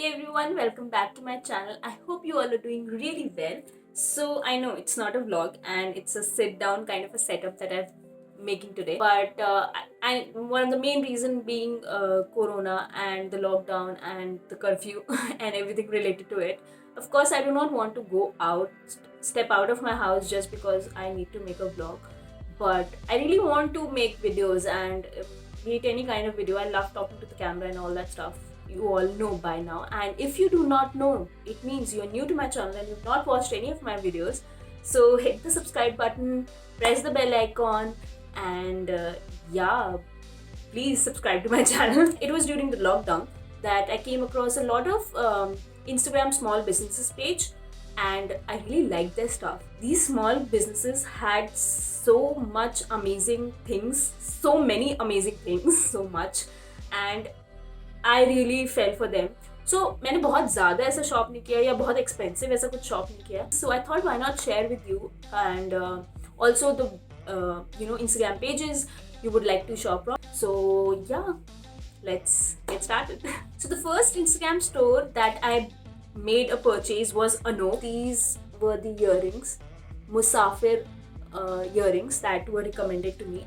everyone, welcome back to my channel. I hope you all are doing really well. So I know it's not a vlog and it's a sit down kind of a setup that I'm making today. But one of the main reason being Corona and the lockdown and the curfew and everything related to it. Of course, I do not want to go out, step out of my house just because I need to make a vlog. But I really want to make videos and be it any kind of video. I love talking to the camera and all that stuff. You all know by now, and if you do not know, it means you're new to my channel and you've not watched any of my videos. So hit the subscribe button, press the bell icon, and yeah, please subscribe to my channel. It was during the lockdown that I came across a lot of Instagram small businesses page, and I really liked their stuff. These small businesses had so much amazing things, so many amazing things, so much, and I really fell for them. So मैंने बहुत ज़्यादा ऐसा shop नहीं किया या बहुत expensive ऐसा कुछ शॉप नहीं किया. So I thought why not share with you and also the Instagram pages you would like to shop from. So yeah, let's get started. So the first Instagram store that I made a purchase was Anup. These were the earrings, Musafir earrings that were recommended to me.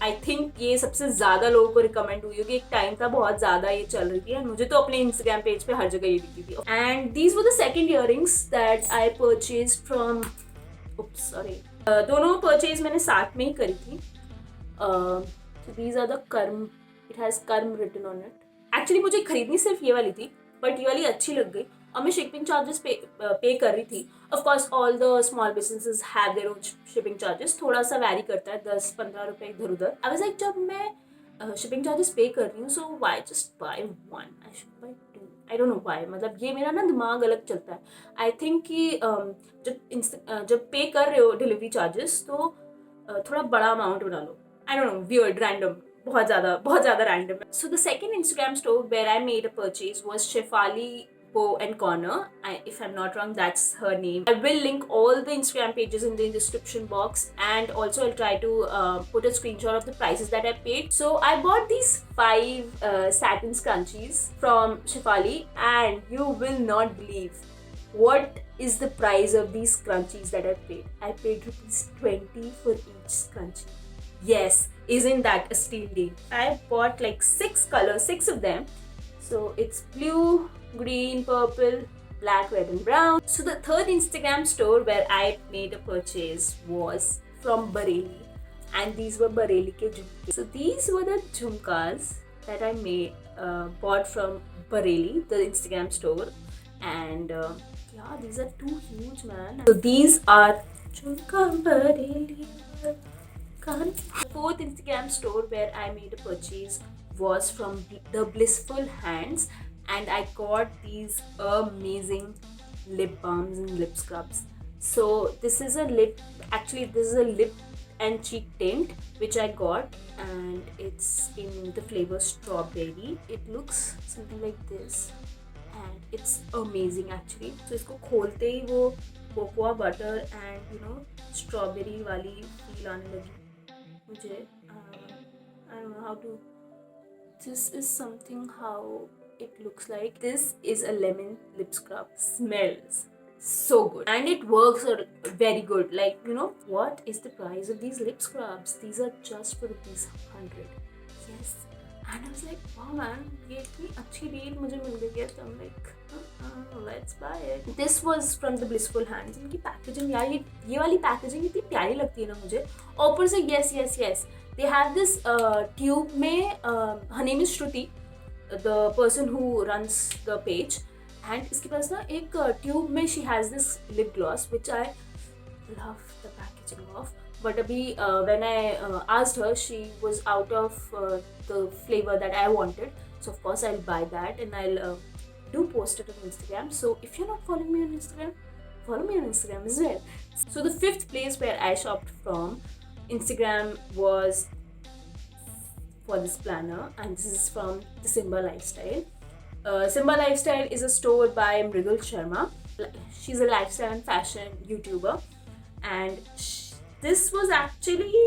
I think ये सबसे ज़्यादा लोगों को recommend हुई होगी. एक time था बहुत ज़्यादा ये चल रही थी एंड मुझे तो अपने इंस्टाग्राम पेज पे हर जगह ये दिखी थी. And these were the second earrings that I purchase from sorry दोनों परचेज मैंने साथ में ही करी थी. दीज आर द कर्म, इट हैज़ कर्म रिटन ऑन इट. एक्चुअली मुझे खरीदनी सिर्फ ये वाली थी बट ये वाली अच्छी लग गई और मैं शिपिंग चार्जेस पे कर रही थी. Of course all the small businesses have their own shipping charges. थोड़ा सा वैरी करता है, 10-15 रुपए इधर उधर. आई वाज लाइक जब मैं शिपिंग चार्जेस पे कर रही हूँ so why just by one, I should by two. I don't know why. मतलब ये मेरा ना दिमाग अलग चलता है. आई थिंक कि जब पे कर रहे हो डिलीवरी चार्जेस तो थोड़ा बड़ा अमाउंट बना लो. I don't know, weird, random, बहुत ज़्यादा random. So the second Instagram store where I made a purchase was Shefali Bow and Corner. If I'm not wrong, that's her name. I will link all the Instagram pages in the description box, and also I'll try to put a screenshot of the prices that I paid. So I bought these 5 satin scrunchies from Shefali, and you will not believe what is the price of these scrunchies that I paid. I paid ₹20 for each scrunchie. Yes, isn't that a steal deal? I bought like 6 colors, 6 of them. So it's blue, green, purple, black, red and brown. So the third Instagram store where I made a purchase was from Bareilly, and these were Bareilly ke jhumke. So these were the jhumkas that I bought from Bareilly, the Instagram store, and yeah, these are too huge, man. So these are jhumka Bareilly. The fourth Instagram store where I made a purchase was from the Blissful Hands, and I got these amazing lip balms and lip scrubs. So this is a lip and cheek tint which I got, and it's in the flavor strawberry. It looks something like this and it's amazing actually. So isko kholte hi wo cocoa butter and strawberry wali feel aane lagi mujhe. I don't know how to. This is something how it looks like. This is a lemon lip scrub. Smells so good and it works very good. Like, what is the price of these lip scrubs? These are just for ₹100. Yes. And I was like, wow man, ये इतनी अच्छी deal मुझे मिल गई है. So I'm like, let's buy it. This was from the Blissful Hands. इनकी packaging यार, ये वाली पैकेजिंग इतनी प्यारी लगती है ना मुझे. ऊपर से yes, they have this tube में her name is Shruti, the person who runs the page, and इसके पास ना एक tube में she has this lip gloss which I love the packaging of. But अभी when I asked her, she was out of the flavor that I wanted. So of course I'll buy that and I'll do post it on Instagram. So if you're not following me on Instagram, follow me on Instagram as well. So the fifth place where I shopped from Instagram was for this planner, and this is from the Simba Lifestyle. Simba Lifestyle is a store by Mridul Sharma. She's a lifestyle and fashion YouTuber, and this was actually,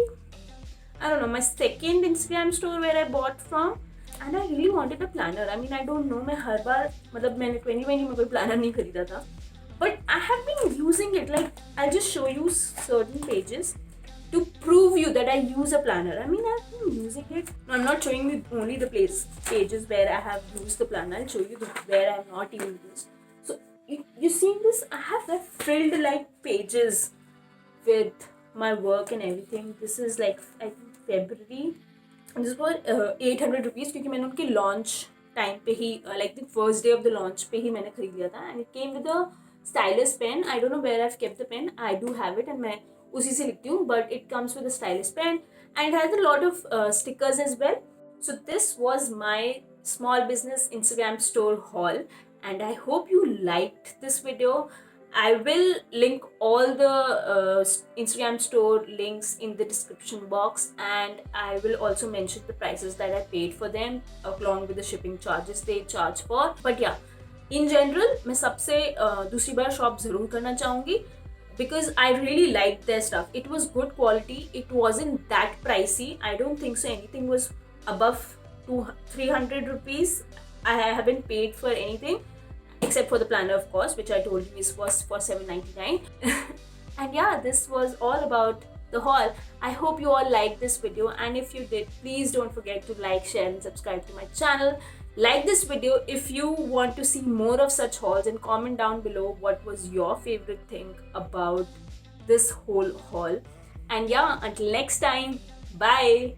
I don't know, my second Instagram store where I bought from. and I really wanted a planner. I mean, I don't know, मैं हर बार मतलब मैंने 2020 में कोई planner नहीं खरीदा था, but I have been using it. Like, I'll just show you certain pages to prove you that I use a planner. I mean, I've been using it. No, I'm not showing you only the pages where I have used the planner. I'll show you where I have not even used. So you seen this? I have like filled like pages with my work and everything. This is like I think February. This was 800 rupees क्योंकि मैंने उनकी launch time पे ही like the first day of the launch पे ही मैंने खरीद लिया था, and it came with a stylus pen. I don't know where I've kept the pen. I do have it and मैं उसी से लिखती हूँ, but it comes with a stylus pen and it has a lot of stickers as well. So this was my small business Instagram store haul, and I hope you liked this video. I will link all the Instagram store links in the description box, and I will also mention the prices that I paid for them along with the shipping charges they charge for. But yeah, in general, मैं सबसे दूसरी बार shop ज़रूर करना चाहूँगी because I really liked their stuff. It was good quality. It wasn't that pricey. I don't think so. Anything was above 300 rupees. I haven't paid for anything except for the planner, of course, which I told you was for $7.99. And yeah, this was all about the haul. I hope you all liked this video, and if you did, please don't forget to like, share and subscribe to my channel. Like this video if you want to see more of such hauls, and comment down below what was your favorite thing about this whole haul. And yeah, until next time, bye.